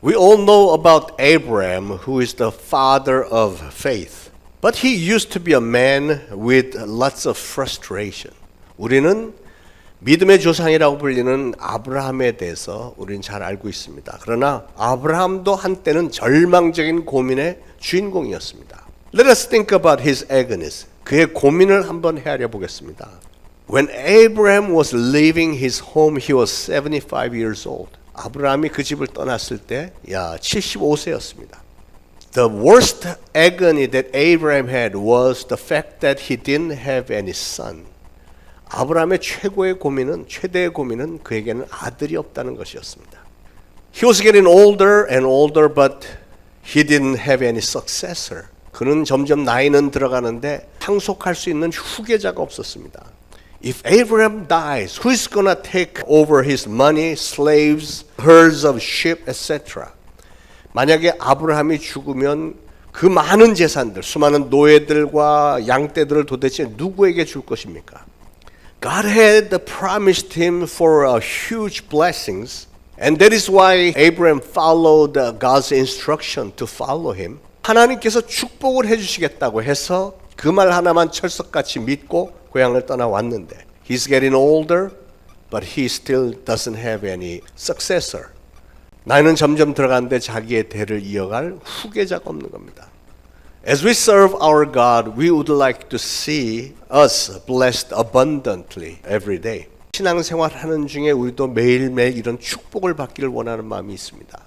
We all know about Abraham, who is the father of faith. But he used to be a man with lots of frustration. 우리는 믿음의 조상이라고 불리는 아브라함에 대해서 우리는 잘 알고 있습니다. 그러나 아브라함도 한때는 절망적인 고민의 주인공이었습니다. Let us think about his agonies. 그의 고민을 한번 헤아려 보겠습니다. When Abraham was leaving his home, he was 75 years old. 아브라함이 그 집을 떠났을 때 75세였습니다. The worst agony that Abraham had was the fact that he didn't have any son. 아브라함의 최대의 고민은 그에게는 아들이 없다는 것이었습니다. He was getting older and older, but he didn't have any successor. 그는 점점 나이는 들어가는데 상속할 수 있는 후계자가 없었습니다. If Abraham dies, who is going to take over his money, slaves, herds of sheep, etc.? 만약에 아브라함이 죽으면 그 많은 재산들, 수많은 노예들과 양떼들을 도대체 누구에게 줄 것입니까? God had promised him for huge blessings, and that is why Abraham followed God's instruction to follow him. 하나님께서 축복을 해주시겠다고 해서 그 말 하나만 철석같이 믿고 고향을 떠나왔는데 He's getting older, but he still doesn't have any successor. 나이는 점점 들어가는데 자기의 대를 이어갈 후계자가 없는 겁니다. As we serve our God, we would like to see us blessed abundantly every day. 신앙생활 하는 중에 우리도 매일매일 이런 축복을 받기를 원하는 마음이 있습니다.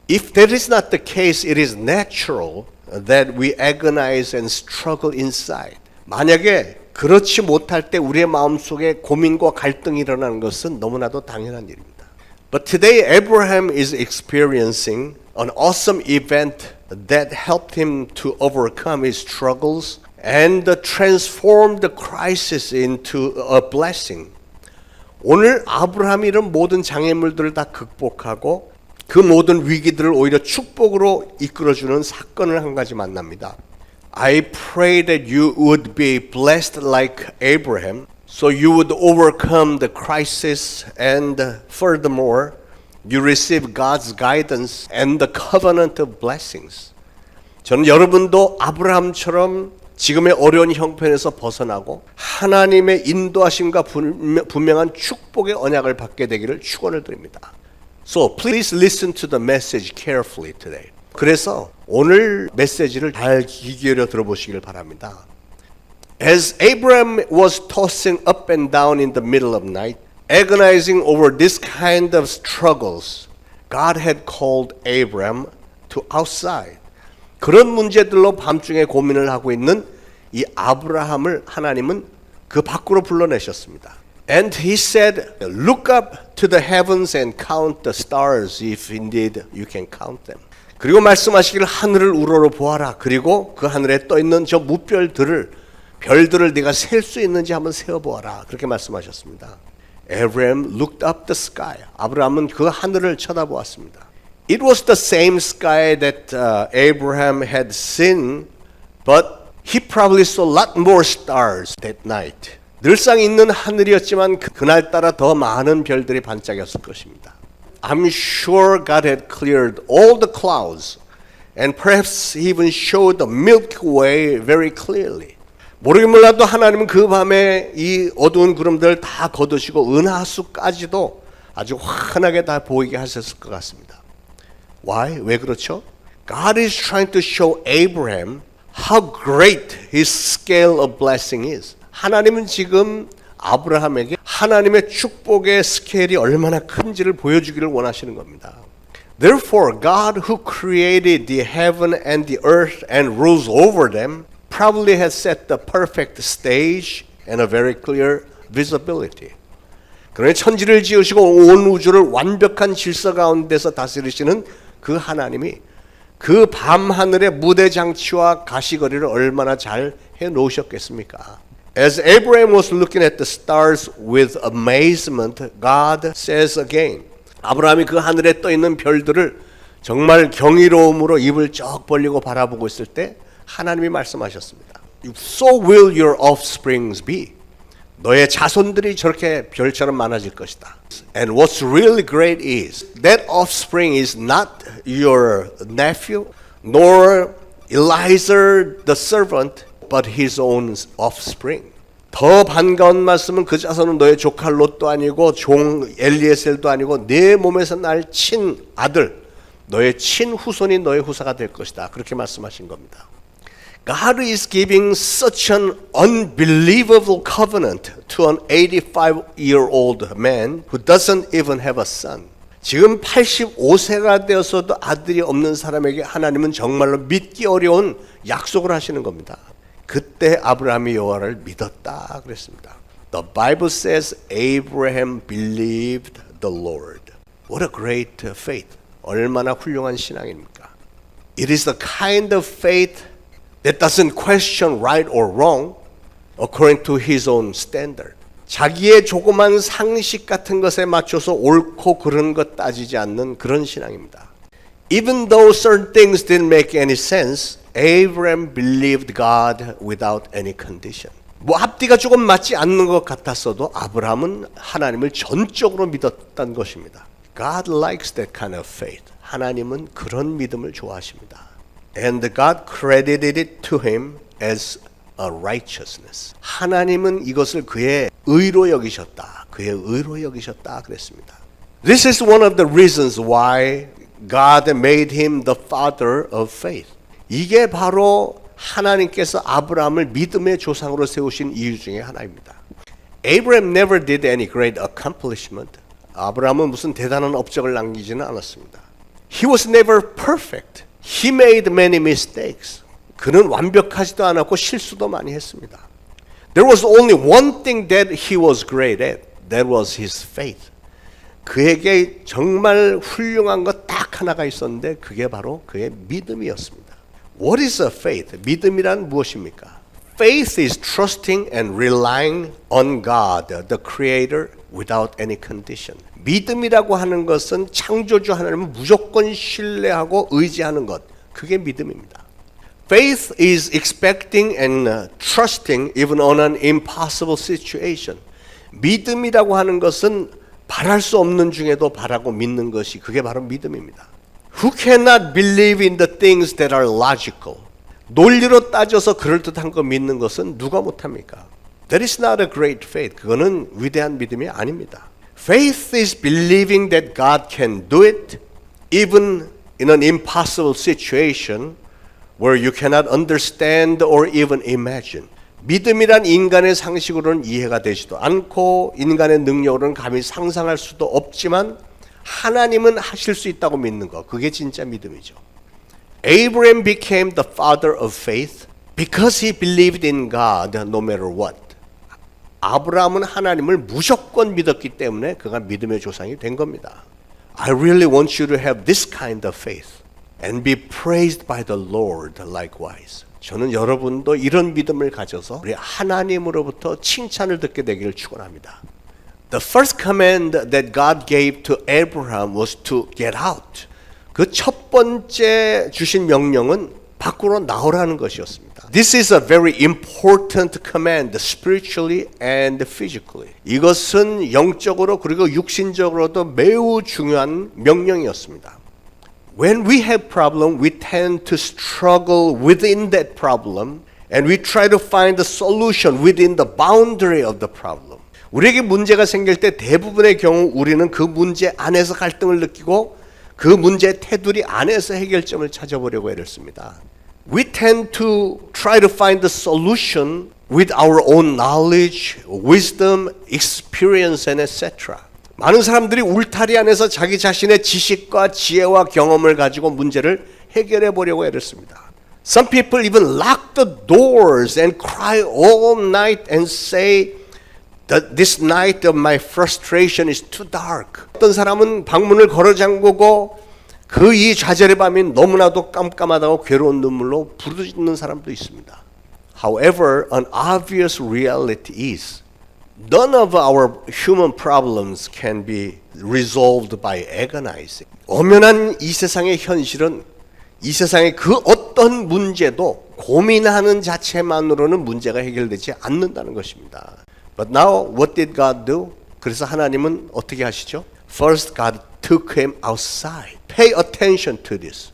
If that is not the case, it is natural that we agonize and struggle inside. 만약에 그렇지 못할 때 우리의 마음속에 고민과 갈등이 일어나는 것은 너무나도 당연한 일입니다. But today Abraham is experiencing an awesome event that helped him to overcome his struggles and transform the crisis into a blessing. 오늘 아브라함이 이런 모든 장애물들을 다 극복하고 그 모든 위기들을 오히려 축복으로 이끌어주는 사건을 한 가지 만납니다. I pray that you would be blessed like Abraham, so you would overcome the crisis and furthermore, you receive God's guidance and the covenant of blessings. 저는 여러분도 아브라함처럼 지금의 어려운 형편에서 벗어나고 하나님의 인도하심과 분명한 축복의 언약을 받게 되기를 축원을 드립니다. So please listen to the message carefully today. 그래서 오늘 메시지를 잘 귀 기울여 들어보시길 바랍니다. As Abraham was tossing up and down in the middle of night, agonizing over this kind of struggles, God had called Abraham to outside. 그런 문제들로 밤중에 고민을 하고 있는 이 아브라함을 하나님은 그 밖으로 불러내셨습니다. And he said, look up to the heavens and count the stars if indeed you can count them. 그리고 말씀하시기를 하늘을 우러러 보아라. 그리고 그 하늘에 떠 있는 저 무별들을 별들을 네가 셀 수 있는지 한번 세어 보아라. 그렇게 말씀하셨습니다. Abraham looked up the sky. 아브라함은 그 하늘을 쳐다보았습니다. It was the same sky that Abraham had seen, but he probably saw a lot more stars that night. 늘상 있는 하늘이었지만 그날따라 더 많은 별들이 반짝였을 것입니다. I'm sure God had cleared all the clouds and perhaps even showed the Milky Way very clearly. 모르긴 몰라도 하나님은 그 밤에 이 어두운 구름들을 다 거두시고 은하수까지도 아주 환하게 다 보이게 하셨을 것 같습니다. Why? 왜 그렇죠? God is trying to show Abraham how great his scale of blessing is. 하나님은 지금 아브라함에게 하나님의 축복의 스케일이 얼마나 큰지를 보여주기를 원하시는 겁니다. Therefore, God who created the heaven and the earth and rules over them probably has set the perfect stage and a very clear visibility. 그러니 천지를 지으시고 온 우주를 완벽한 질서 가운데서 다스리시는 그 하나님이 그 밤하늘의 무대 장치와 가시거리를 얼마나 잘 해놓으셨겠습니까? As Abraham was looking at the stars with amazement, God says again. 아브라함이 그 하늘에 떠 있는 별들을 정말 경이로움으로 입을 쩍 벌리고 바라보고 있을 때 하나님이 말씀하셨습니다. So will your offsprings be. 너의 자손들이 저렇게 별처럼 많아질 것이다. And what's really great is that offspring is not your nephew, nor Eliezer the servant, but his own offspring. 더 반가운 말씀은 그 자손은 너의 조카 롯도 아니고 종 엘리에셀도 아니고 내 몸에서 날 친 아들, 너의 친후손이 너의 후사가 될 것이다. 그렇게 말씀하신 겁니다. God is giving such an unbelievable covenant to an 85-year-old man who doesn't even have a son. 지금 85세가 되어서도 아들이 없는 사람에게 하나님은 정말로 믿기 어려운 약속을 하시는 겁니다. 그때 아브라함이 여호와를 믿었다 그랬습니다. The Bible says Abraham believed the Lord. What a great faith. 얼마나 훌륭한 신앙입니까? It is the kind of faith that doesn't question right or wrong according to his own standard. 자기의 조그만 상식 같은 것에 맞춰서 옳고 그른 것 따지지 않는 그런 신앙입니다. Even though certain things didn't make any sense, Abraham believed God without any condition. 뭐 앞뒤가 조금 맞지 않는 것 같았어도 아브라함은 하나님을 전적으로 믿었던 것입니다. God likes that kind of faith. 하나님은 그런 믿음을 좋아하십니다. And God credited it to him as a righteousness. 하나님은 이것을 그의 의로 여기셨다. 그의 의로 여기셨다 그랬습니다. This is one of the reasons why God made him the father of faith. 이게 바로 하나님께서 아브라함을 믿음의 조상으로 세우신 이유 중에 하나입니다. Abraham never did any great accomplishment. 아브라함은 무슨 대단한 업적을 남기지는 않았습니다. He was never perfect. He made many mistakes. 그는 완벽하지도 않았고 실수도 많이 했습니다. There was only one thing that he was great at. That was his faith. 그에게 정말 훌륭한 것 딱 하나가 있었는데 그게 바로 그의 믿음이었습니다. What is a faith? 믿음이란 무엇입니까? Faith is trusting and relying on God, the Creator, without any condition. 믿음이라고 하는 것은 창조주 하나님을 무조건 신뢰하고 의지하는 것. 그게 믿음입니다. Faith is expecting and trusting even on an impossible situation. 믿음이라고 하는 것은 바랄 수 없는 중에도 바라고 믿는 것이 그게 바로 믿음입니다. Who cannot believe in the things that are logical? 논리로 따져서 그럴듯한 거 믿는 것은 누가 못합니까? That is not a great faith. 그거는 위대한 믿음이 아닙니다. Faith is believing that God can do it even in an impossible situation where you cannot understand or even imagine. 믿음이란 인간의 상식으로는 이해가 되지도 않고 인간의 능력으로는 감히 상상할 수도 없지만 하나님은 하실 수 있다고 믿는 것. 그게 진짜 믿음이죠. Abraham became the father of faith because he believed in God no matter what. 아브라함은 하나님을 무조건 믿었기 때문에 그가 믿음의 조상이 된 겁니다. I really want you to have this kind of faith and be praised by the Lord likewise. 저는 여러분도 이런 믿음을 가져서 우리 하나님으로부터 칭찬을 듣게 되기를 축원합니다. The first command that God gave to Abraham was to get out. 그 첫 번째 주신 명령은 밖으로 나오라는 것이었습니다. This is a very important command spiritually and physically. 이것은 영적으로 그리고 육신적으로도 매우 중요한 명령이었습니다. When we have problem, we tend to struggle within that problem and we try to find the solution within the boundary of the problem. 우리에게 문제가 생길 때 대부분의 경우 우리는 그 문제 안에서 갈등을 느끼고 그 문제의 테두리 안에서 해결점을 찾아보려고 애를 씁니다. We tend to try to find the solution with our own knowledge, wisdom, experience, and etc. 많은 사람들이 울타리 안에서 자기 자신의 지식과 지혜와 경험을 가지고 문제를 해결해 보려고 애를 씁니다. Some people even lock the doors and cry all night and say that this night of my frustration is too dark. 어떤 사람은 방문을 걸어 잠그고 그 이 좌절의 밤이 너무나도 깜깜하다고 괴로운 눈물로 부르짖는 사람도 있습니다. However, an obvious reality is none of our human problems can be resolved by agonizing. 엄연한 이 세상의 현실은 이 세상의 그 어떤 문제도 고민하는 자체만으로는 문제가 해결되지 않는다는 것입니다. But now what did God do? 그래서 하나님은 어떻게 하시죠? First God took him outside. Pay attention to this.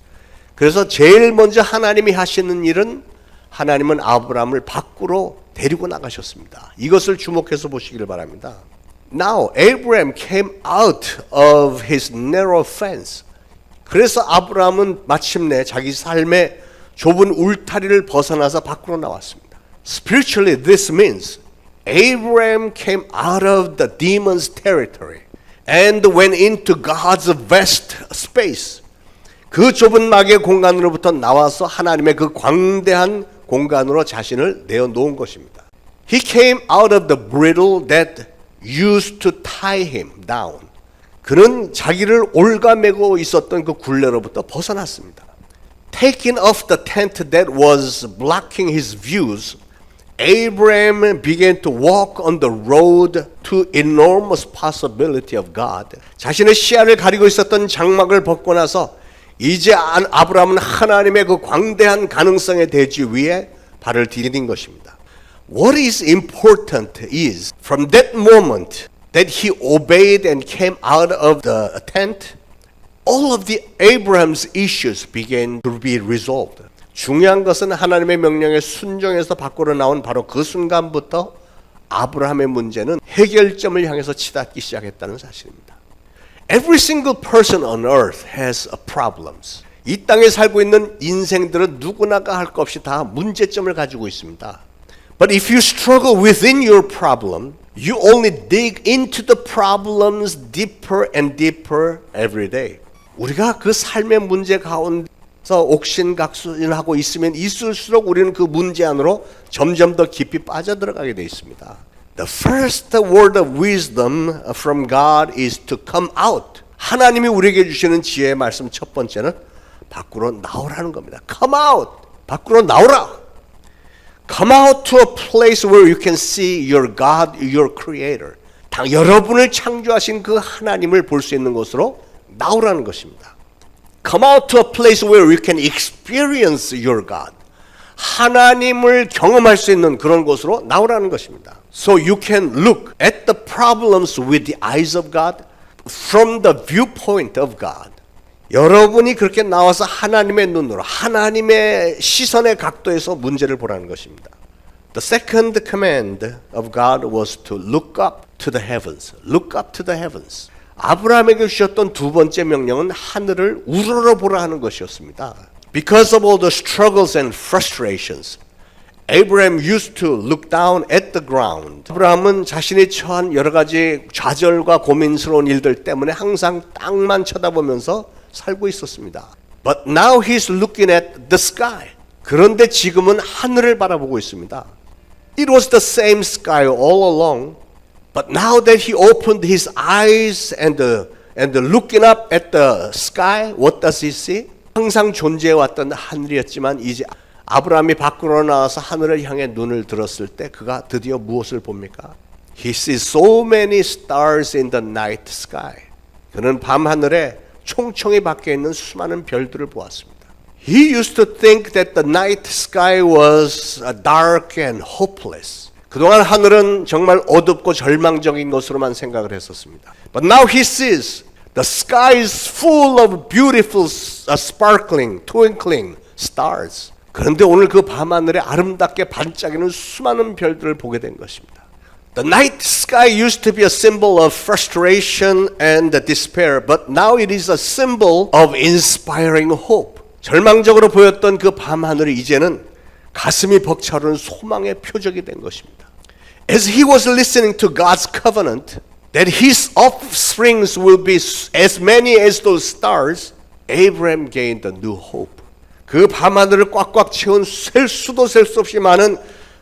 그래서 제일 먼저 하나님이 하시는 일은 하나님은 아브라함을 밖으로 데리고 나가셨습니다. 이것을 주목해서 보시기를 바랍니다. Now Abraham came out of his narrow fence. 그래서 아브라함은 마침내 자기 삶의 좁은 울타리를 벗어나서 밖으로 나왔습니다. Spiritually, this means Abraham came out of the demon's territory and went into God's vast space. 그 좁은 막의 공간으로부터 나와서 하나님의 그 광대한 공간으로 자신을 내어놓은 것입니다. He came out of the bridle that used to tie him down. 그는 자기를 올가매고 있었던 그 굴레로부터 벗어났습니다. Taking off the tent that was blocking his views, Abraham began to walk on the road to enormous possibility of God. 자신의 시야를 가리고 있었던 장막을 벗고 나서 이제 아브라함은 하나님의 그 광대한 가능성의 대지 위에 발을 디딘 것입니다. What is important is from that moment that he obeyed and came out of the tent, all of the Abraham's issues began to be resolved. 중요한 것은 하나님의 명령에 순종해서 밖으로 나온 바로 그 순간부터 아브라함의 문제는 해결점을 향해서 치닫기 시작했다는 사실입니다. Every single person on earth has problems. 이 땅에 살고 있는 인생들은 누구나가 할 것 없이 다 문제점을 가지고 있습니다. But if you struggle within your problem, you only dig into the problems deeper and deeper every day. 우리가 그 삶의 문제 가운데서 옥신각신하고 있으면 있을수록 우리는 그 문제 안으로 점점 더 깊이 빠져들어가게 되어 있습니다. The first word of wisdom from God is to come out. 하나님이 우리에게 주시는 지혜의 말씀 첫 번째는 밖으로 나오라는 겁니다. Come out. 밖으로 나오라. Come out to a place where you can see your God, your Creator. 여러분을 창조하신 그 하나님을 볼 수 있는 곳으로 나오라는 것입니다. Come out to a place where you can experience your God. 하나님을 경험할 수 있는 그런 곳으로 나오라는 것입니다. So you can look at the problems with the eyes of God, from the viewpoint of God. 여러분이 그렇게 나와서 하나님의 눈으로, 하나님의 시선의 각도에서 문제를 보라는 것입니다. The second command of God was to look up to the heavens. Look up to the heavens. 아브라함에게 주셨던 두 번째 명령은 하늘을 우러러보라 하는 것이었습니다. Because of all the struggles and frustrations, Abraham used to look down at the ground. 아브라함은 자신이 처한 여러 가지 좌절과 고민스러운 일들 때문에 항상 땅만 쳐다보면서 살고 있었습니다. But now he's looking at the sky. 그런데 지금은 하늘을 바라보고 있습니다. It was the same sky all along. But now that he opened his eyes and looking up at the sky, what does he see? 항상 존재해왔던 하늘이었지만 이제 아브라함이 밖으로 나와서 하늘을 향해 눈을 들었을 때 그가 드디어 무엇을 봅니까? He sees so many stars in the night sky. 그는 밤하늘에 총총히 박혀 있는 수많은 별들을 보았습니다. He used to think that the night sky was dark and hopeless. 그동안 하늘은 정말 어둡고 절망적인 것으로만 생각을 했었습니다. But now he sees the sky is full of beautiful, sparkling, twinkling stars. 그런데 오늘 그 밤하늘에 아름답게 반짝이는 수많은 별들을 보게 된 것입니다. The night sky used to be a symbol of frustration and despair, but now it is a symbol of inspiring hope. 절망적으로 보였던 그 밤하늘이 이제는 가슴이 벅차오르는 소망의 표적이 된 것입니다. As he was listening to God's covenant, that his offsprings will be as many as those stars, Abraham gained a new hope. 그 밤하늘을 꽉꽉 채운 셀 수도 셀 수 없이 많은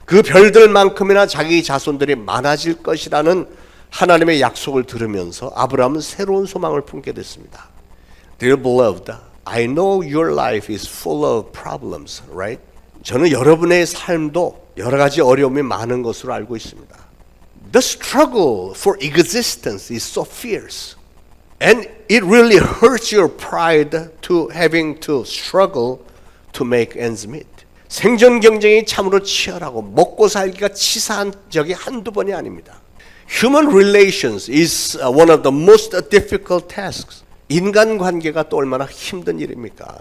그 별들만큼이나 자기 자손들이 많아질 것이라는 하나님의 약속을 들으면서 아브라함은 새로운 소망을 품게 됐습니다. Dear beloved, I know your life is full of problems, right? 저는 여러분의 삶도 여러 가지 어려움이 많은 것으로 알고 있습니다. The struggle for existence is so fierce. And it really hurts your pride to having to struggle to make ends meet. 생존 경쟁이 참으로 치열하고 먹고 살기가 치사한 적이 한두 번이 아닙니다. Human relations is one of the most difficult tasks. 인간관계가 또 얼마나 힘든 일입니까?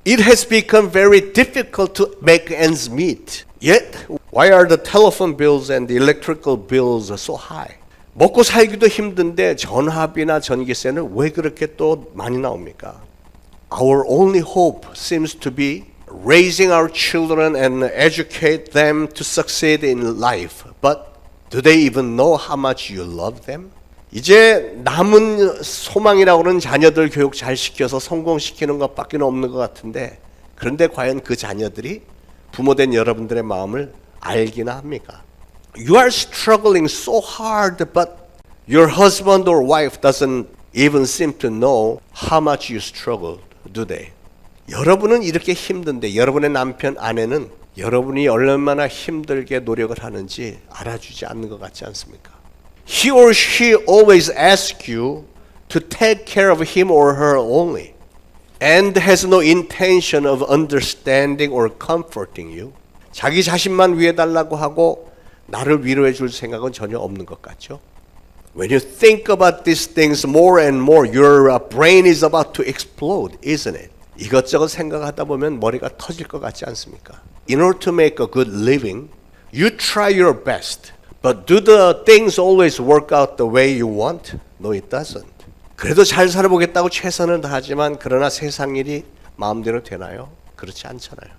It has become very difficult to make ends meet. Yet, why are the telephone bills and the electrical bills so high? 먹고 살기도 힘든데 전화비나 전기세는 왜 그렇게 또 많이 나옵니까? Our only hope seems to be raising our children and educate them to succeed in life. But do they even know how much you love them? 이제 남은 소망이라고 하는 자녀들 교육 잘 시켜서 성공시키는 것밖에 없는 것 같은데 그런데 과연 그 자녀들이 부모된 여러분들의 마음을 알기나 합니까? You are struggling so hard, but your husband or wife doesn't even seem to know how much you struggled, do they? 여러분은 이렇게 힘든데 여러분의 남편, 아내는 여러분이 얼마나 힘들게 노력을 하는지 알아주지 않는 것 같지 않습니까? He or she always asks you to take care of him or her only and has no intention of understanding or comforting you. 자기 자신만 위해달라고 하고 나를 위로해 줄 생각은 전혀 없는 것 같죠? When you think about these things more and more, your brain is about to explode, isn't it? 이것저것 생각하다 보면 머리가 터질 것 같지 않습니까? In order to make a good living, you try your best. But do the things always work out the way you want? No, it doesn't. 그래도 잘 살아보겠다고 최선을 다하지만 그러나 세상 일이 마음대로 되나요? 그렇지 않잖아요.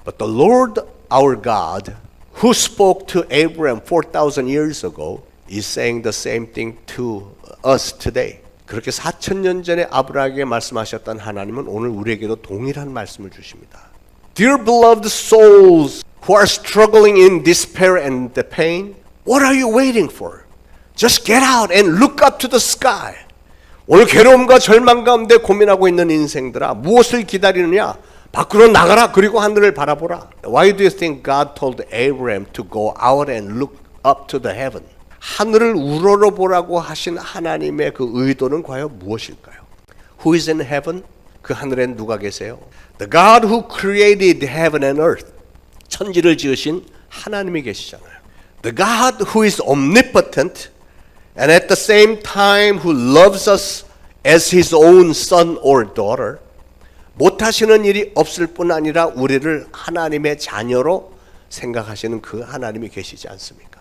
But the Lord our God, who spoke to Abraham 4,000 years ago, is saying the same thing to us today. 그렇게 4,000년 전에 아브라함에게 말씀하셨던 하나님은 오늘 우리에게도 동일한 말씀을 주십니다. Dear beloved souls who are struggling in despair and the pain, what are you waiting for? Just get out and look up to the sky. 오늘 괴로움과 절망 가운데 고민하고 있는 인생들아, 무엇을 기다리느냐? 밖으로 나가라. 그리고 하늘을 바라보라. Why do you think God told Abraham to go out and look up to the heaven? 하늘을 우러러보라고 하신 하나님의 그 의도는 과연 무엇일까요? Who is in heaven? 그 하늘엔 누가 계세요? The God who created heaven and earth. 천지를 지으신 하나님이 계시잖아요. The God who is omnipotent and at the same time who loves us as his own son or daughter. 못하시는 일이 없을 뿐 아니라 우리를 하나님의 자녀로 생각하시는 그 하나님이 계시지 않습니까?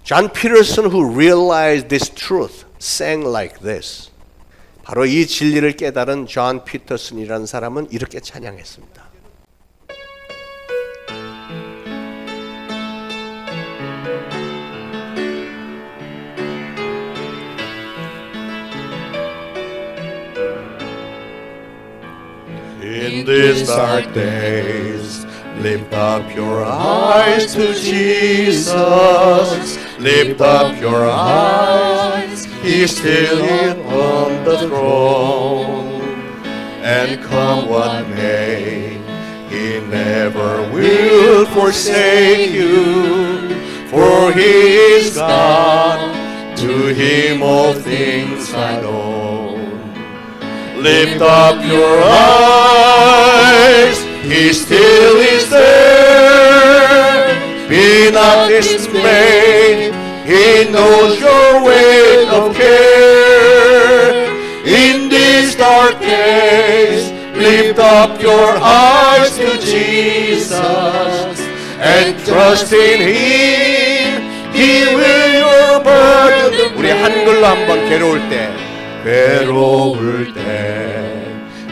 John Peterson, who realized this truth, sang like this. 바로 이 진리를 깨달은 존 피터슨이라는 사람은 이렇게 찬양했습니다. In these dark days, lift up your eyes to Jesus. Lift up your eyes, He's still on the throne. And come what may, He never will forsake you. For He is God, to Him all things are known. Lift up your eyes, He still is there. Be not dismayed, He knows your weight of care. In these dark days, lift up your eyes to Jesus and trust in Him. He will your burden. 우리 한글로 한번 괴로울 때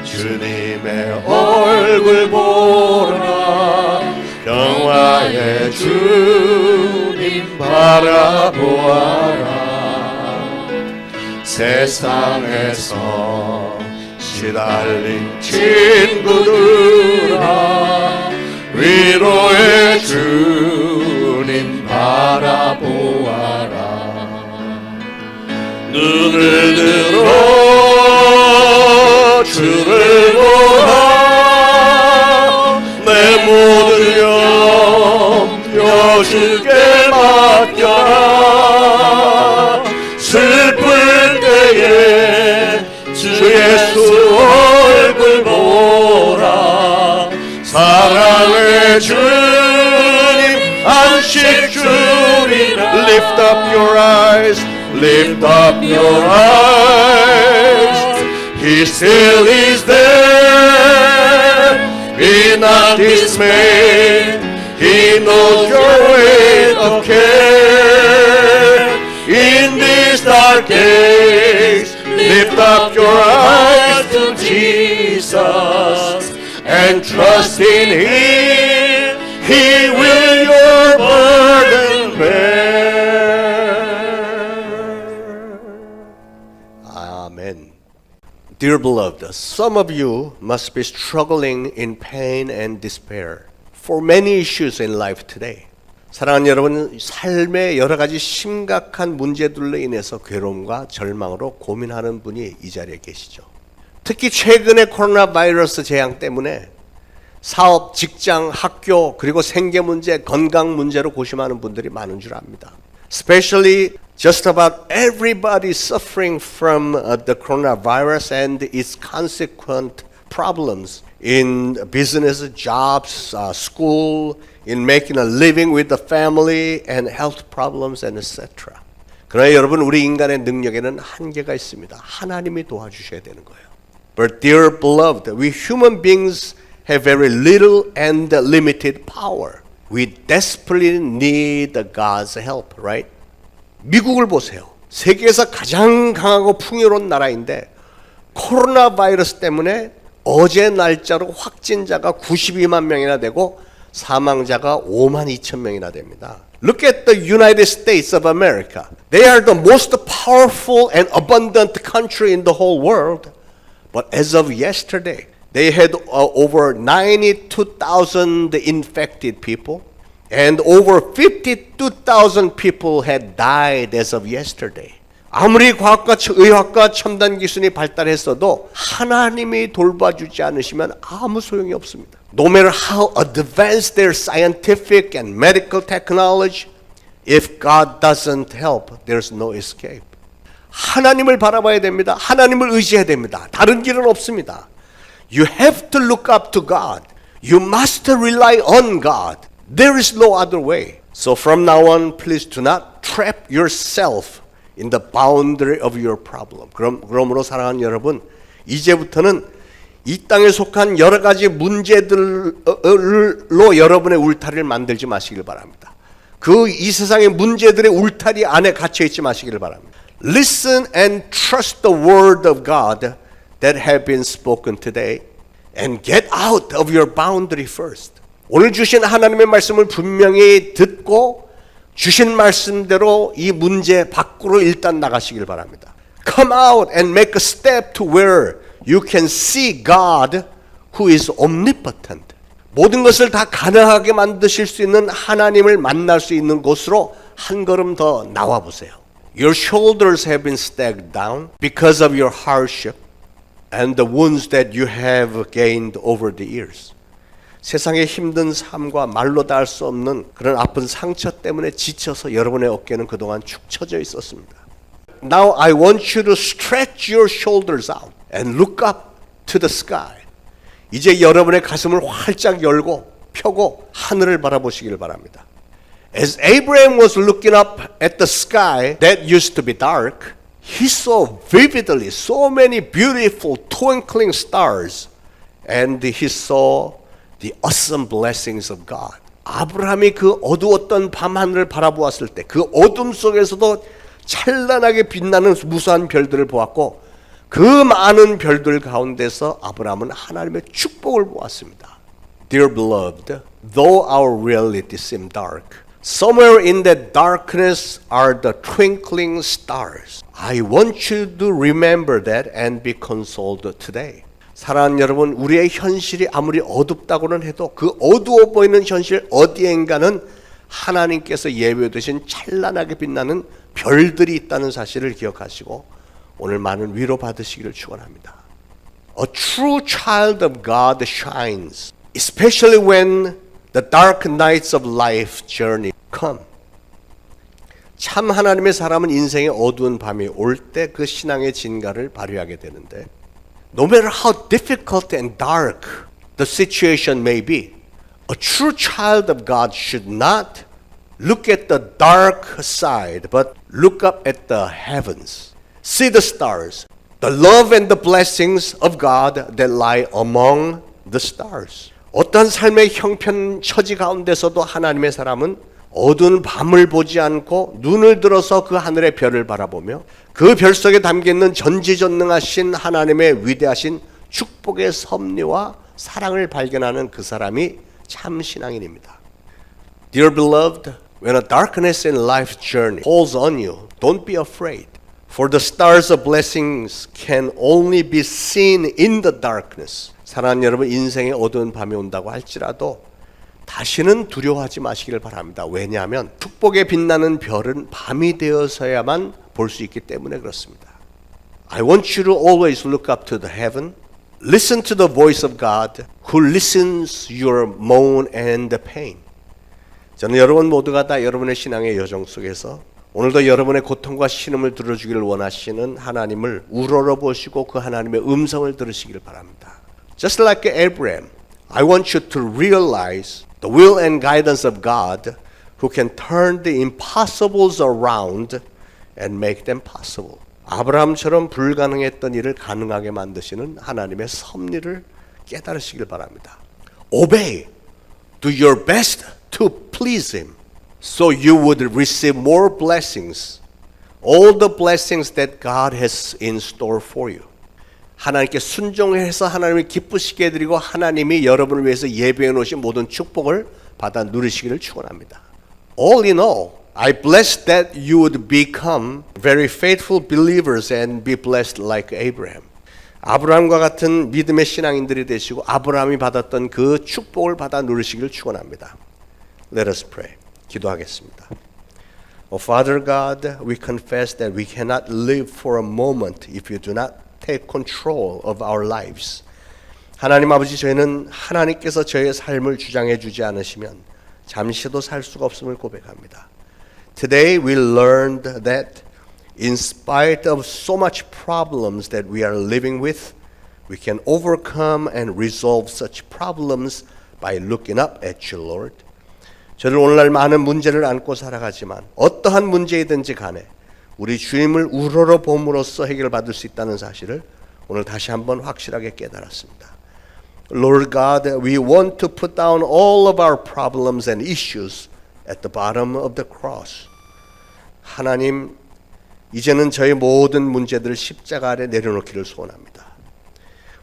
주님의 얼굴 보라. 평화의 주님 바라보아라. 세상에서 시달린 친구들아, 위로의 주님 바라보아라. 눈을 들어 주를 보라. 내 모든 염려 주께 맡겨라. 슬플 때에 주 예수 얼굴 보라. 사랑의 주님 안식 주리라. Lift up your eyes. Lift up your eyes, He still is there. Be not dismayed. He knows your weight of care. In this dark days, lift up your eyes to Jesus and trust in Him. He will your burden bear. Amen. Dear beloved, some of you must be struggling in pain and despair for many issues in life today. 사랑하는 여러분, 삶의 여러 가지 심각한 문제들로 인해서 괴로움과 절망으로 고민하는 분이 이 자리에 계시죠. 특히 최근의 코로나 바이러스 재앙 때문에 사업, 직장, 학교, 그리고 생계 문제, 건강 문제로 고심하는 분들이 많은 줄 압니다. Especially just about everybody suffering from the coronavirus and its consequent problems in business, jobs, school, in making a living with the family and health problems and etc. 그러나 여러분, 우리 인간의 능력에는 한계가 있습니다. 하나님이 도와주셔야 되는 거예요. But dear beloved, we human beings have very little and limited power. We desperately need God's help, right? 미국을 보세요. 세계에서 가장 강하고 풍요로운 나라인데 코로나 바이러스 때문에 어제 날짜로 확진자가 92만 명이나 되고 사망자가 5만 2천 명이나 됩니다. Look at the United States of America. They are the most powerful and abundant country in the whole world. But as of yesterday, they had over 92,000 infected people and over 52,000 people had died as of yesterday. 아무리 과학과 의학과 첨단 기술이 발달했어도 하나님이 돌봐주지 않으시면 아무 소용이 없습니다. No matter how advanced their scientific and medical technology, if God doesn't help, there's no escape. 하나님을 바라봐야 됩니다. 하나님을 의지해야 됩니다. 다른 길은 없습니다. You have to look up to God. You must rely on God. There is no other way. So from now on, please do not trap yourself in the boundary of your problem. 그러므로 사랑하는 여러분, 이제부터는 이 땅에 속한 여러 가지 문제들로 여러분의 울타리를 만들지 마시길 바랍니다. 이 세상의 문제들의 울타리 안에 갇혀 있지 마시기를 바랍니다. Listen and trust the word of God that have been spoken today and get out of your boundary first. 오늘 주신 하나님의 말씀을 분명히 듣고 주신 말씀대로 이 문제 밖으로 일단 나가시길 바랍니다. Come out and make a step to where you can see God who is omnipotent. 모든 것을 다 가능하게 만드실 수 있는 하나님을 만날 수 있는 곳으로 한 걸음 더 나와 보세요. Your shoulders have been stacked down because of your hardship and the wounds that you have gained over the years. 세상의 힘든 삶과 말로 다 할 수 없는 그런 아픈 상처 때문에 지쳐서 여러분의 어깨는 그동안 축 처져 있었습니다. Now I want you to stretch your shoulders out and look up to the sky. 이제 여러분의 가슴을 활짝 열고 펴고 하늘을 바라보시길 바랍니다. As Abraham was looking up at the sky that used to be dark, he saw vividly so many beautiful twinkling stars and he saw the awesome blessings of God. 아브라함이 그 어두웠던 밤하늘을 바라보았을 때 그 어둠 속에서도 찬란하게 빛나는 무수한 별들을 보았고 그 많은 별들 가운데서 아브라함은 하나님의 축복을 보았습니다. Dear beloved, though our reality seems dark, somewhere in that darkness are the twinkling stars. I want you to remember that and be consoled today. 사랑하는 여러분, 우리의 현실이 아무리 어둡다고는 해도 그 어두워 보이는 현실 어디엔가는 하나님께서 예비해 두신 찬란하게 빛나는 별들이 있다는 사실을 기억하시고 오늘 많은 위로 받으시기를 축원합니다. A true child of God shines, especially when the dark nights of life journey come. 참 하나님의 사람은 인생의 어두운 밤이 올 때 그 신앙의 진가를 발휘하게 되는데 No matter how difficult and dark the situation may be, a true child of God should not look at the dark side, but look up at the heavens. See the stars, The love and the blessings of God that lie among the stars. 어떤 삶의 형편 처지 가운데서도 하나님의 사람은 어두운 밤을 보지 않고 눈을 들어서 그 하늘의 별을 바라보며 그 별 속에 담겨있는 전지전능하신 하나님의 위대하신 축복의 섭리와 사랑을 발견하는 그 사람이 참 신앙인입니다. Dear beloved, when a darkness in life's journey falls on you, don't be afraid. For the stars of blessings can only be seen in the darkness. 사랑하는 여러분, 인생의 어두운 밤이 온다고 할지라도 다시는 두려워하지 마시기를 바랍니다. 왜냐하면 축복에 빛나는 별은 밤이 되어서야만 볼 수 있기 때문에 그렇습니다. I want you to always look up to the heaven. Listen to the voice of God who listens your moan and pain. 저는 여러분 모두가 다 여러분의 신앙의 여정 속에서 오늘도 여러분의 고통과 신음을 들어주기를 원하시는 하나님을 우러러 보시고 그 하나님의 음성을 들으시기를 바랍니다. Just like Abraham, I want you to realize the will and guidance of God who can turn the impossibles around and make them possible. 아브라함처럼 불가능했던 일을 가능하게 만드시는 하나님의 섭리를 깨달으시길 바랍니다. Obey. Do your best to please Him. So you would receive more blessings. All the blessings that God has in store for you. 하나님께 순종해서 하나님을 기쁘시게 해드리고 하나님이 여러분을 위해서 예배해 놓으신 모든 축복을 받아 누리시기를 축원합니다. All in all, I bless that you would become very faithful believers and be blessed like Abraham. 아브라함과 같은 믿음의 신앙인들이 되시고 아브라함이 받았던 그 축복을 받아 누리시기를 축원합니다. Let us pray. 기도하겠습니다. Oh Father God, we confess that we cannot live for a moment if you do not take control of our lives. 하나님 아버지, 저희는 하나님께서 저희의 삶을 주장해 주지 않으시면 잠시도 살 수가 없음을 고백합니다. Today we learned that in spite of so much problems that we are living with, we can overcome and resolve such problems by looking up at you, Lord. 저를 오늘날 많은 문제를 안고 살아가지만 어떠한 문제이든지 간에 우리 주님을 우러러 봄으로써 해결받을 수 있다는 사실을 오늘 다시 한번 확실하게 깨달았습니다. Lord God, we want to put down all of our problems and issues at the bottom of the cross. 하나님, 이제는 저희 모든 문제들을 십자가 아래 내려놓기를 소원합니다.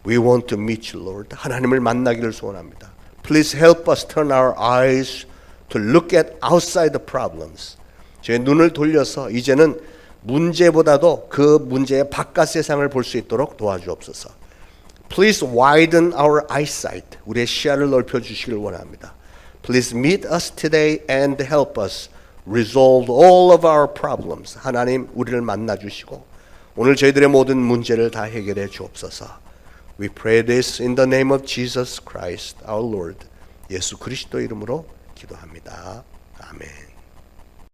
We want to meet you, Lord. 하나님을 만나기를 소원합니다. Please help us turn our eyes to look at outside the problems. 저희 눈을 돌려서 이제는 문제보다도 그 문제의 바깥 세상을 볼 수 있도록 도와주옵소서. Please widen our eyesight. 우리의 시야를 넓혀주시길 원합니다. Please meet us today and help us resolve all of our problems. 하나님, 우리를 만나주시고 오늘 저희들의 모든 문제를 다 해결해 주옵소서. We pray this in the name of Jesus Christ, our Lord. 예수 그리스도 이름으로 기도합니다. 아멘.